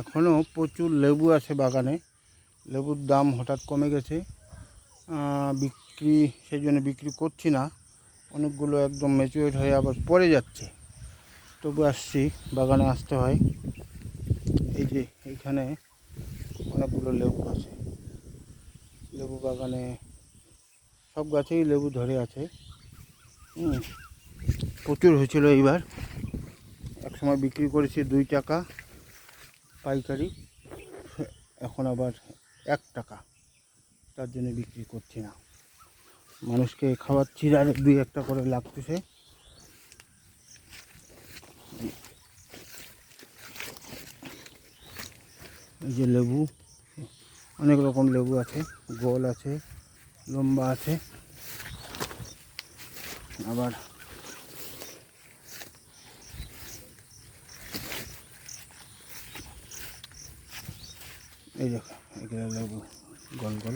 এখনও প্রচুর লেবু আছে বাগানে। লেবুর দাম হঠাৎ কমে গেছে, বিক্রি সেই জন্য বিক্রি করছি না। অনেকগুলো একদম ম্যাচুরেট হয়ে আবার পড়ে যাচ্ছে, তবু আসছি, বাগানে আসতে হয়। এই যে এইখানে অনেকগুলো লেবু আছে, লেবু বাগানে সব গাছেই লেবু ধরে আছে। প্রচুর হয়েছিল এইবার। একসময় বিক্রি করেছি 2 টাকা পাইকারি, এখন আবার 1 টাকা। তার জন্য বিক্রি করছি না, মানুষকে খাওয়াচ্ছি, আর 2-1টা করে লাগতেছে। এই যে লেবু, অনেক রকম লেবু আছে, গোল আছে, লম্বা আছে, আবার এই দেখো এগুলো লেবু গোল গোল।